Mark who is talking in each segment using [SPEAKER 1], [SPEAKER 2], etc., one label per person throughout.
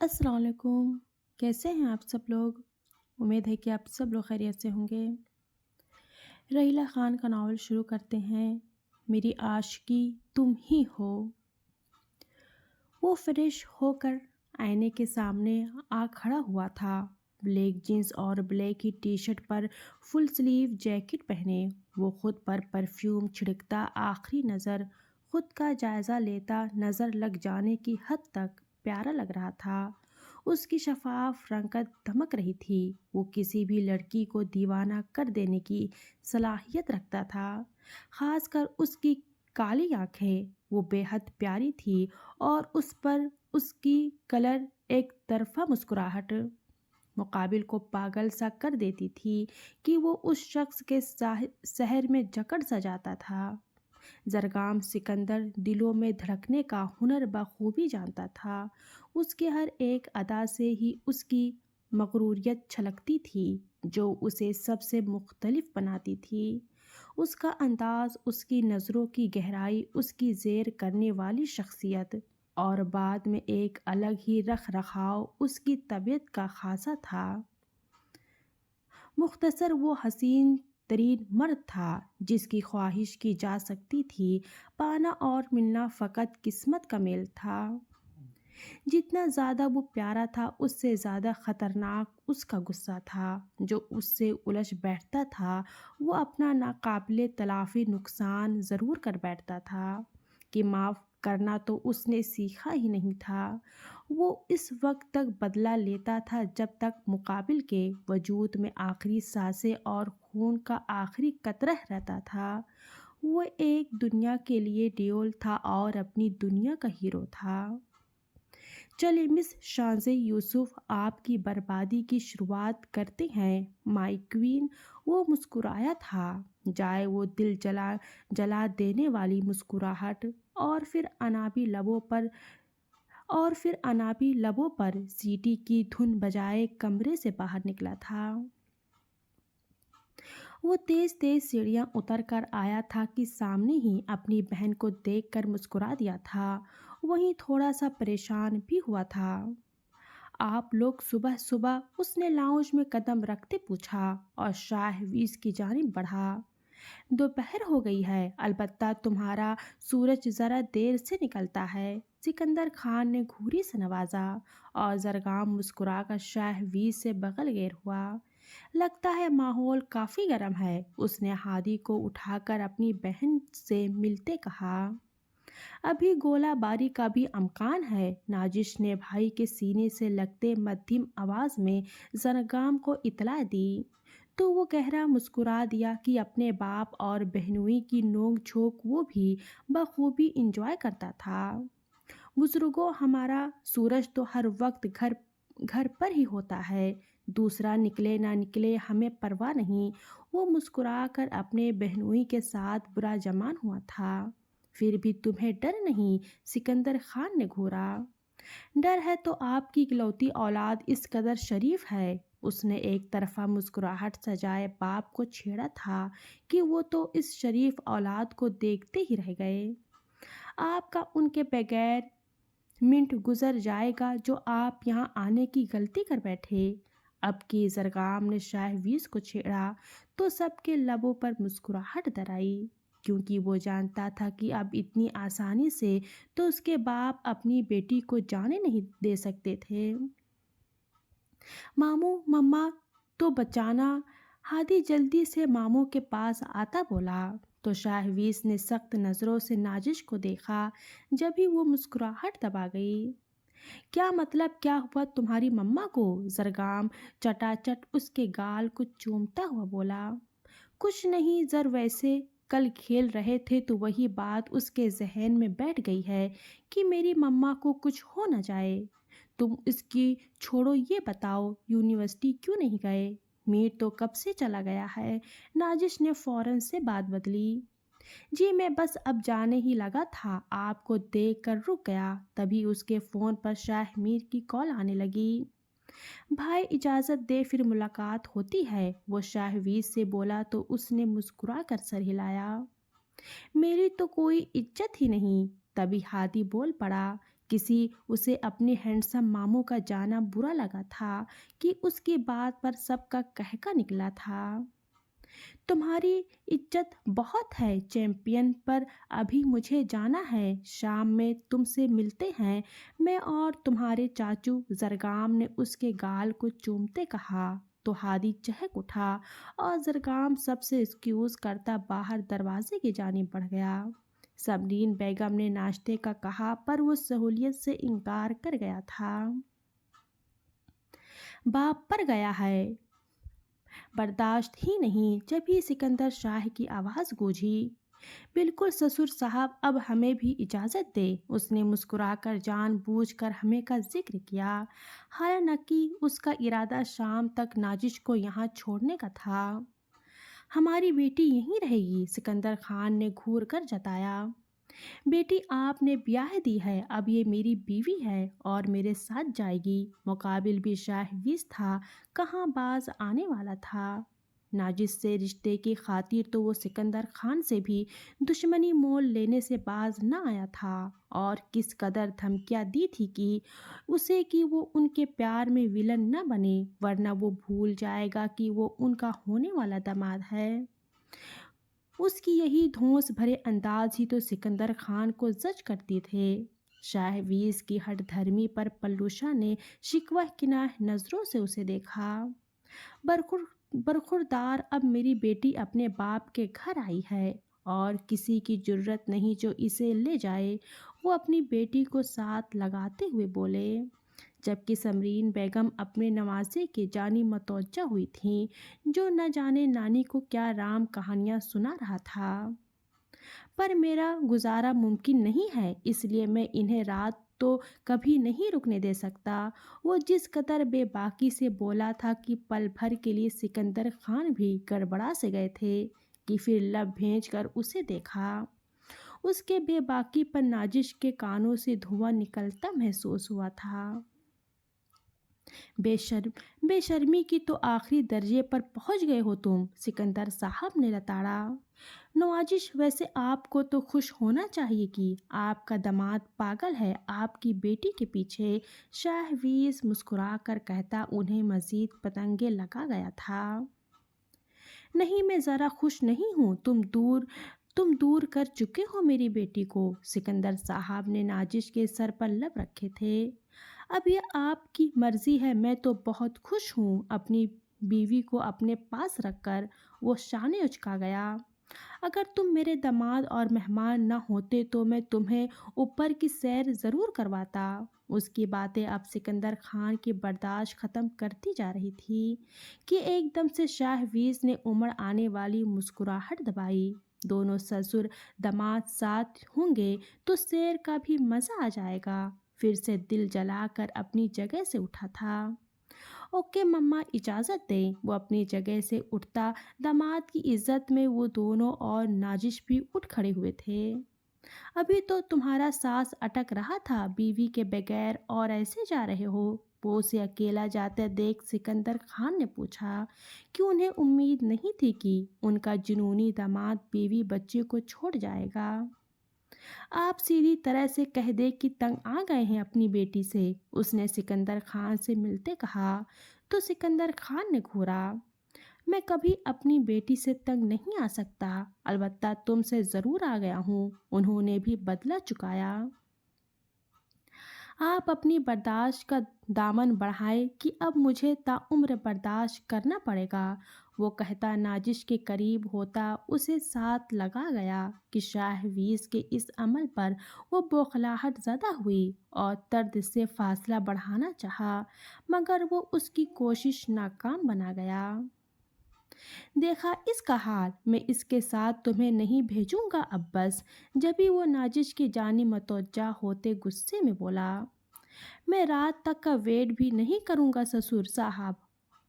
[SPEAKER 1] السلام علیکم، کیسے ہیں آپ سب لوگ؟ امید ہے کہ آپ سب لوگ خیریت سے ہوں گے۔ رحیلہ خان کا ناول شروع کرتے ہیں۔ میری عاشقی تم ہی ہو۔ وہ فریش ہو کر آئینے کے سامنے آ کھڑا ہوا تھا۔ بلیک جینس اور بلیک ہی ٹی شرٹ پر فل سلیو جیکٹ پہنے وہ خود پر پرفیوم چھڑکتا آخری نظر خود کا جائزہ لیتا نظر لگ جانے کی حد تک پیارا لگ رہا تھا۔ اس کی شفاف رنگت دمک رہی تھی۔ وہ کسی بھی لڑکی کو دیوانہ کر دینے کی صلاحیت رکھتا تھا، خاص کر اس کی کالی آنکھیں۔ وہ بے حد پیاری تھی اور اس پر اس کی کلر ایک طرفہ مسکراہٹ مقابل کو پاگل سا کر دیتی تھی کہ وہ اس شخص کے سحر میں جکڑ سا جاتا تھا۔ زرگام سکندر دلوں میں دھڑکنے کا ہنر بخوبی جانتا تھا۔ اس کے ہر ایک ادا سے ہی اس کی مغروریت چھلکتی تھی جو اسے سب سے مختلف بناتی تھی۔ اس کا انداز، اس کی نظروں کی گہرائی، اس کی زیر کرنے والی شخصیت اور بعد میں ایک الگ ہی رکھ رکھاؤ اس کی طبیعت کا خاصہ تھا۔ مختصر وہ حسین ترین مرد تھا جس کی خواہش کی جا سکتی تھی۔ پانا اور ملنا فقط قسمت کا میل تھا۔ جتنا زیادہ وہ پیارا تھا اس سے زیادہ خطرناک اس کا غصہ تھا جو اس سے الجھ بیٹھتا تھا۔ وہ اپنا ناقابل تلافی نقصان ضرور کر بیٹھتا تھا کہ معاف کرنا تو اس نے سیکھا ہی نہیں تھا۔ وہ اس وقت تک بدلہ لیتا تھا جب تک مقابل کے وجود میں آخری سانسیں اور خون کا آخری قطرہ رہتا تھا۔ وہ ایک دنیا کے لیے ڈیول تھا اور اپنی دنیا کا ہیرو تھا۔ چلے مس شانزے یوسف، آپ کی بربادی کی شروعات کرتے ہیں مائی کوئین۔ وہ مسکرایا تھا، جائے وہ دل جلا دینے والی مسکراہٹ، اور پھر انابی لبوں پر سیٹی کی دھن بجائے کمرے سے باہر نکلا تھا۔ وہ تیز تیز سیڑھیاں اتر کر آیا تھا کہ سامنے ہی اپنی بہن کو دیکھ کر مسکرا دیا تھا۔ وہیں تھوڑا سا پریشان بھی ہوا تھا۔ آپ لوگ صبح صبح؟ اس نے لاؤنج میں قدم رکھتے پوچھا اور شاہ ویز کی جانب بڑھا۔ دوپہر ہو گئی ہے، البتہ تمہارا سورج ذرا دیر سے نکلتا ہے، سکندر خان نے گھوری سے نوازا، اور زرگام مسکرا کر شاہ ویز سے بغل گیر ہوا۔ لگتا ہے ماحول کافی گرم ہے، اس نے ہادی کو اٹھا کر اپنی بہن سے ملتے کہا۔ ابھی گولہ باری کا بھی امکان ہے، ناجش نے بھائی کے سینے سے لگتے مدھم آواز میں زرگام کو اطلاع دی، تو وہ گہرا مسکرا دیا کہ اپنے باپ اور بہنوئی کی نوک جھونک وہ بھی بخوبی انجوائے کرتا تھا۔ بزرگوں، ہمارا سورج تو ہر وقت گھر پر ہی ہوتا ہے، دوسرا نکلے نہ نکلے ہمیں پرواہ نہیں۔ وہ مسکرا کر اپنے بہنوئی کے ساتھ برا جمان ہوا تھا۔ پھر بھی تمہیں ڈر نہیں؟ سکندر خان نے گھورا۔ ڈر ہے تو آپ کی اکلوتی اولاد اس قدر شریف ہے، اس نے ایک طرفہ مسکراہٹ سجائے باپ کو چھیڑا تھا کہ وہ تو اس شریف اولاد کو دیکھتے ہی رہ گئے۔ آپ کا ان کے بغیر منٹ گزر جائے گا جو آپ یہاں آنے کی غلطی کر بیٹھے۔ اب کی زرگام نے شاہ ویز کو چھیڑا تو سب کے لبوں پر مسکراہٹ در آئی، کیونکہ وہ جانتا تھا کہ اب اتنی آسانی سے تو اس کے باپ اپنی بیٹی کو جانے نہیں دے سکتے تھے۔ ماموں، مما تو بچانا۔ ہادی جلدی سے ماموں کے پاس آتا بولا تو شاہ ویز نے سخت نظروں سے ناجش کو دیکھا، جب ہی وہ مسکراہٹ دبا گئی۔ کیا مطلب؟ کیا ہوا تمہاری مما کو؟ زرگام چٹا چٹ اس کے گال کو چومتا ہوا بولا۔ کچھ نہیں، ویسے کل کھیل رہے تھے تو وہی بات اس کے ذہن میں بیٹھ گئی ہے کہ میری مما کو کچھ ہو نہ جائے۔ تم اس کی چھوڑو، یہ بتاؤ یونیورسٹی کیوں نہیں گئے؟ میر تو کب سے چلا گیا ہے۔ ناجش نے فوراً سے بات بدلی۔ جی میں بس اب جانے ہی لگا تھا، آپ کو دیکھ کر رک گیا۔ تبھی اس کے فون پر شاہ میر کی کال آنے لگی۔ بھائی اجازت دے، پھر ملاقات ہوتی ہے، وہ شاہ ویز سے بولا تو اس نے مسکرا کر سر ہلایا۔ میری تو کوئی عزت ہی نہیں۔ تبھی ہادی بول پڑا، کسی اسے اپنے ہینڈسم ماموں کا جانا برا لگا تھا کہ اس کی بات پر سب کا کہکا نکلا تھا۔ تمہاری عزت بہت ہے چیمپئن، پر ابھی مجھے جانا ہے، شام میں تم سے ملتے ہیں۔ میں اور تمہارے چاچو، زرگام نے اس کے گال کو چومتے کہا تو ہادی چہک اٹھا اور زرگام سب سے ایکسکیوز کرتا باہر دروازے کی جانب بڑھ گیا۔ سمرین بیگم نے ناشتے کا کہا پر وہ سہولیت سے انکار کر گیا تھا۔ باپ پر گیا ہے، برداشت ہی نہیں۔ جبھی سکندر شاہ کی آواز گونجی، بالکل سسر صاحب، اب ہمیں بھی اجازت دے۔ اس نے مسکرا کر جان بوجھ کر ہمیں کا ذکر کیا، حالانکہ اس کا ارادہ شام تک نازش کو یہاں چھوڑنے کا تھا۔ ہماری بیٹی یہیں رہے گی، سکندر خان نے گھور کر جتایا۔ بیٹی آپ نے بیاہ دی ہے، اب یہ میری بیوی ہے اور میرے ساتھ جائے گی۔ مقابل بھی شاہ ویز تھا، کہاں باز آنے والا تھا۔ ناجس سے رشتے کی خاطر تو وہ سکندر خان سے بھی دشمنی مول لینے سے باز نہ آیا تھا، اور کس قدر دھمکیاں دی تھی کہ اسے کہ وہ ان کے پیار میں ولن نہ بنے، ورنہ وہ بھول جائے گا کہ وہ ان کا ہونے والا داماد ہے۔ اس کی یہی دھونس بھرے انداز ہی تو سکندر خان کو زج کرتی تھے۔ شاہ ویز کی ہٹ دھرمی پر پلوشا نے شکوہ کناہ نظروں سے اسے دیکھا۔ برخوردار، اب میری بیٹی اپنے باپ کے گھر آئی ہے اور کسی کی جرت نہیں جو اسے لے جائے، وہ اپنی بیٹی کو ساتھ لگاتے ہوئے بولے، جبکہ سمرین بیگم اپنے نواسے کی جانب متوجہ ہوئی تھیں، جو نہ جانے نانی کو کیا رام کہانیاں سنا رہا تھا۔ پر میرا گزارا ممکن نہیں ہے، اس لیے میں انہیں رات تو کبھی نہیں رکنے دے سکتا۔ وہ جس قدر بے باکی سے بولا تھا کہ پل بھر کے لیے سکندر خان بھی گڑبڑا سے گئے تھے کہ پھر لب بھیج کر اسے دیکھا۔ اس کے بے باکی پر نازش کے کانوں سے دھواں نکلتا محسوس ہوا تھا۔ بے شرمی کی تو آخری درجے پر پہنچ گئے ہو تم، سکندر صاحب نے لتاڑا۔ نوازش، ویسے آپ کو تو خوش ہونا چاہیے کہ آپ کا داماد پاگل ہے آپ کی بیٹی کے پیچھے، شاہ ویز مسکرا کر کہتا انہیں مزید پتنگیں لگا گیا تھا۔ نہیں، میں ذرا خوش نہیں ہوں، تم دور کر چکے ہو میری بیٹی کو۔ سکندر صاحب نے نازش کے سر پر لب رکھے تھے۔ اب یہ آپ کی مرضی ہے، میں تو بہت خوش ہوں اپنی بیوی کو اپنے پاس رکھ کر۔ وہ شانے اچکا گیا۔ اگر تم میرے داماد اور مہمان نہ ہوتے تو میں تمہیں اوپر کی سیر ضرور کرواتا۔ اس کی باتیں اب سکندر خان کی برداشت ختم کرتی جا رہی تھی کہ ایک دم سے شاہ ویز نے امڑ آنے والی مسکراہٹ دبائی۔ دونوں سسر داماد ساتھ ہوں گے تو سیر کا بھی مزہ آ جائے گا۔ پھر سے دل جلا کر اپنی جگہ سے اٹھا تھا۔ اوکے مما، اجازت دیں۔ وہ اپنی جگہ سے اٹھتا، داماد کی عزت میں وہ دونوں اور نازش بھی اٹھ کھڑے ہوئے تھے۔ ابھی تو تمہارا سانس اٹک رہا تھا بیوی کے بغیر اور ایسے جا رہے ہو؟ وہ اسے اکیلا جاتے دیکھ سکندر خان نے پوچھا کہ انہیں امید نہیں تھی کہ ان کا جنونی داماد بیوی بچے کو چھوڑ جائے گا۔ آپ سیدھی طرح سے کہہ دے کہ تنگ آ گئے ہیں اپنی بیٹی سے، اس نے سکندر خان سے ملتے کہا تو سکندر خان نے گھورا، میں کبھی اپنی بیٹی سے تنگ نہیں آ سکتا، البتہ تم سے ضرور آ گیا ہوں۔ انہوں نے بھی بدلہ چکایا۔ آپ اپنی برداشت کا دامن بڑھائے کہ اب مجھے تاعمر برداشت کرنا پڑے گا، وہ کہتا نازش کے قریب ہوتا اسے ساتھ لگا گیا کہ شاہ ویز کے اس عمل پر وہ بوکھلاہٹ زدہ ہوئی اور طرد سے فاصلہ بڑھانا چاہا، مگر وہ اس کی کوشش ناکام بنا گیا۔ دیکھا اس کا حال، میں اس کے ساتھ تمہیں نہیں بھیجوں گا اب بس۔ جبھی وہ نازش کی جانب متوجہ ہوتے غصے میں بولا، میں رات تک کا ویٹ بھی نہیں کروں گا سسر صاحب،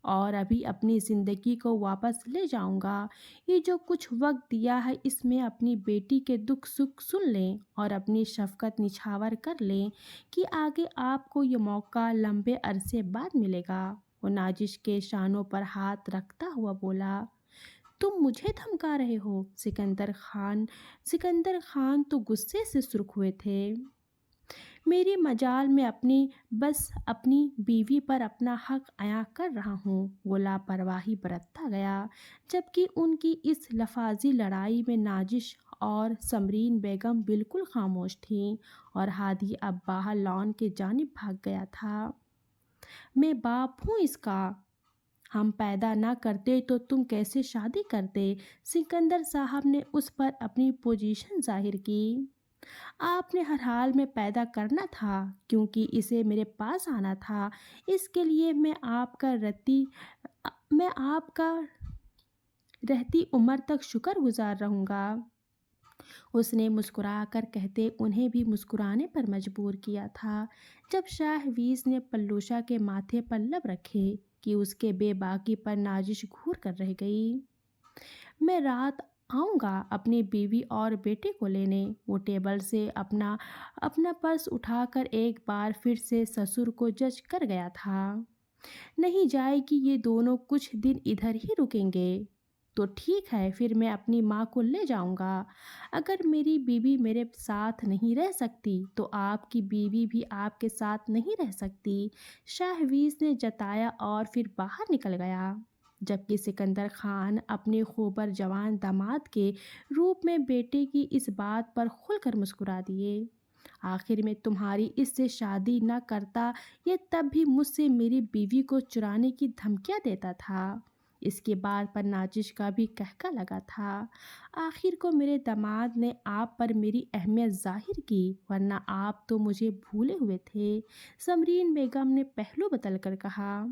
[SPEAKER 1] اور ابھی اپنی زندگی کو واپس لے جاؤں گا۔ یہ جو کچھ وقت دیا ہے اس میں اپنی بیٹی کے دکھ سکھ سن لیں اور اپنی شفقت نچھاور کر لیں کہ آگے آپ کو یہ موقع لمبے عرصے بعد ملے گا۔ وہ نازش کے شانوں پر ہاتھ رکھتا ہوا بولا، تم مجھے دھمکا رہے ہو؟ سکندر خان تو غصے سے سرخ ہوئے تھے۔ میری مجال میں اپنی بیوی پر اپنا حق عیاں کر رہا ہوں۔ وہ لاپرواہی برتتا گیا، جبکہ ان کی اس لفاظی لڑائی میں نازش اور سمرین بیگم بالکل خاموش تھیں، اور ہادی اب باہر لان کی جانب بھاگ گیا تھا۔ میں باپ ہوں اس کا، ہم پیدا نہ کرتے تو تم کیسے شادی کرتے؟ سکندر صاحب نے اس پر اپنی پوزیشن ظاہر کی۔ آپ نے ہر حال میں پیدا کرنا تھا، کیونکہ اسے میرے پاس آنا تھا۔ اس کے لیے میں آپ کا رہتی عمر تک شکر گزار رہوں گا۔ اس نے مسکرا کر کہتے انہیں بھی مسکرانے پر مجبور کیا تھا، جب شاہ ویز نے پلوشا کے ماتھے پر لب رکھے کہ اس کے بے باکی پر نازش گھور کر رہ گئی۔ میں رات آؤں گا اپنی بیوی اور بیٹے کو لینے۔ وہ ٹیبل سے اپنا پرس اٹھا کر ایک بار پھر سے سسر کو جج کر گیا تھا۔ نہیں جائے گی، یہ دونوں کچھ دن ادھر ہی رکیں گے تو ٹھیک ہے، پھر میں اپنی ماں کو لے جاؤں گا۔ اگر میری بیوی میرے ساتھ نہیں رہ سکتی تو آپ کی بیوی بھی آپ کے ساتھ نہیں رہ سکتی، شاہ ویز نے جتایا اور پھر باہر نکل گیا، جبکہ سکندر خان اپنے خوبر جوان داماد کے روپ میں بیٹے کی اس بات پر کھل کر مسکرا دیے۔ آخر میں تمہاری اس سے شادی نہ کرتا، یہ تب بھی مجھ سے میری بیوی کو چرانے کی دھمکیاں دیتا تھا۔ اس کی بات پر نازش کا بھی قہقہ لگا تھا۔ آخر کو میرے داماد نے آپ پر میری اہمیت ظاہر کی، ورنہ آپ تو مجھے بھولے ہوئے تھے، سمرین بیگم نے پہلو بدل کر کہا۔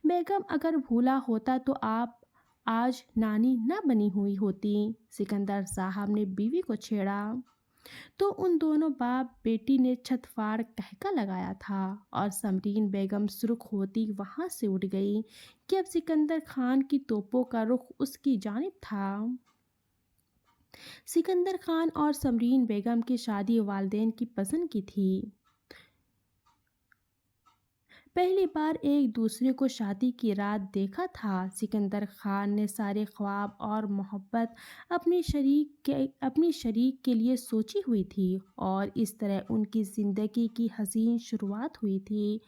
[SPEAKER 1] بیگم اگر بھولا ہوتا تو آپ آج نانی نہ بنی ہوئی ہوتی، سکندر صاحب نے بیوی کو چھیڑا۔ تو ان دونوں باپ بیٹی نے چھت پھاڑ قہقہ لگایا تھا، اور سمرین بیگم سرخ ہوتی وہاں سے اٹھ گئی کہ اب سکندر خان کی توپوں کا رخ اس کی جانب تھا۔ سکندر خان اور سمرین بیگم کی شادی والدین کی پسند کی تھی۔ پہلی بار ایک دوسرے کو شادی کی رات دیکھا تھا۔ سکندر خان نے سارے خواب اور محبت اپنی شریک کے لیے سوچی ہوئی تھی، اور اس طرح ان کی زندگی کی حسین شروعات ہوئی تھی،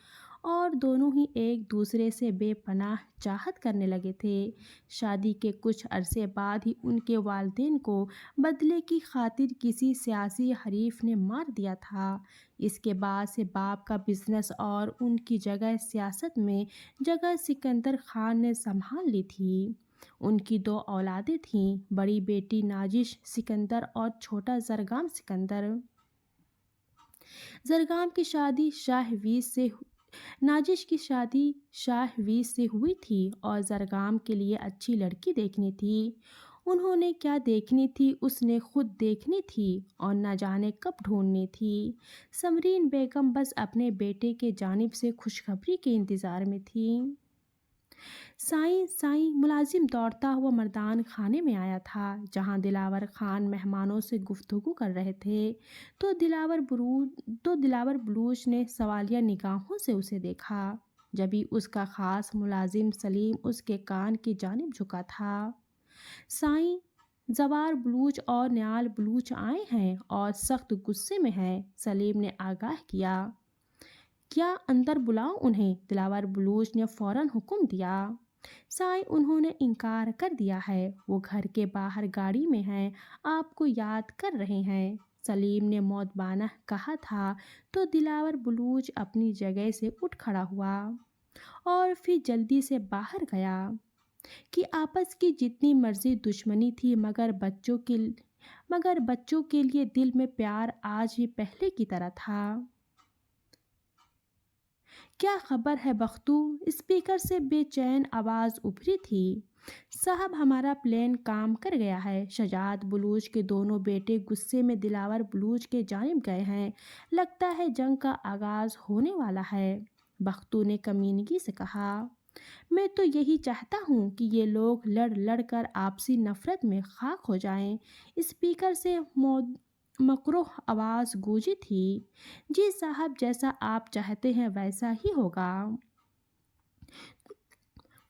[SPEAKER 1] اور دونوں ہی ایک دوسرے سے بے پناہ چاہت کرنے لگے تھے۔ شادی کے کچھ عرصے بعد ہی ان کے والدین کو بدلے کی خاطر کسی سیاسی حریف نے مار دیا تھا۔ اس کے بعد سے باپ کا بزنس اور ان کی جگہ سیاست میں جگہ سکندر خان نے سنبھال لی تھی۔ ان کی 2 اولادیں تھیں، بڑی بیٹی نازش سکندر اور چھوٹا زرگام سکندر۔ نازش کی شادی شاہ ویز سے ہوئی تھی، اور زرگام کے لیے اچھی لڑکی دیکھنی تھی۔ انہوں نے کیا دیکھنی تھی، اس نے خود دیکھنی تھی، اور نہ جانے کب ڈھونڈنی تھی۔ سمرین بیگم بس اپنے بیٹے کے جانب سے خوشخبری کے انتظار میں تھی۔ سائیں ملازم دوڑتا ہوا مردان خانے میں آیا تھا، جہاں دلاور خان مہمانوں سے گفتگو کر رہے تھے، تو دلاور بلوچ نے سوالیہ نگاہوں سے اسے دیکھا۔ جبھی اس کا خاص ملازم سلیم اس کے کان کی جانب جھکا تھا۔ سائیں، زوار بلوچ اور نیال بلوچ آئے ہیں اور سخت غصے میں ہیں، سلیم نے آگاہ کیا۔ کیا اندر بلاؤں انہیں؟ دلاور بلوچ نے فوراً حکم دیا۔ سائیں، انہوں نے انکار کر دیا ہے، وہ گھر کے باہر گاڑی میں ہیں، آپ کو یاد کر رہے ہیں، سلیم نے مؤدبانہ کہا تھا، تو دلاور بلوچ اپنی جگہ سے اٹھ کھڑا ہوا اور پھر جلدی سے باہر گیا کہ آپس کی جتنی مرضی دشمنی تھی، مگر بچوں کے لیے دل میں پیار آج بھی پہلے کی طرح تھا۔ کیا خبر ہے بختو؟ اسپیکر سے بے چین آواز ابھری تھی۔ صاحب، ہمارا پلان کام کر گیا ہے۔ شجاعت بلوچ کے دونوں بیٹے غصے میں دلاور بلوچ کے جانب گئے ہیں، لگتا ہے جنگ کا آغاز ہونے والا ہے، بختو نے کمینگی سے کہا۔ میں تو یہی چاہتا ہوں کہ یہ لوگ لڑ کر آپسی نفرت میں خاک ہو جائیں، اسپیکر سے مکروہ آواز گونجی تھی۔ جی صاحب، جیسا آپ چاہتے ہیں ویسا ہی ہوگا۔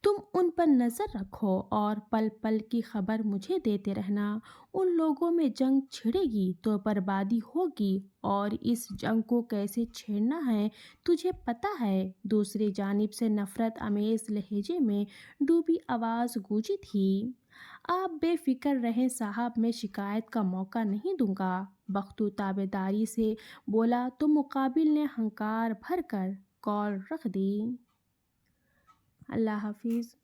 [SPEAKER 1] تم ان پر نظر رکھو اور پل پل کی خبر مجھے دیتے رہنا۔ ان لوگوں میں جنگ چھڑے گی تو بربادی ہوگی، اور اس جنگ کو کیسے چھیڑنا ہے تجھے پتہ ہے؟ دوسری جانب سے نفرت آمیز لہجے میں ڈوبی آواز گونجی تھی۔ آپ بے فکر رہیں صاحب، میں شکایت کا موقع نہیں دوں گا۔ بختو تابع داری سے بولا تو مقابل نے ہنکار بھر کر کال رکھ دی۔ اللہ حافظ۔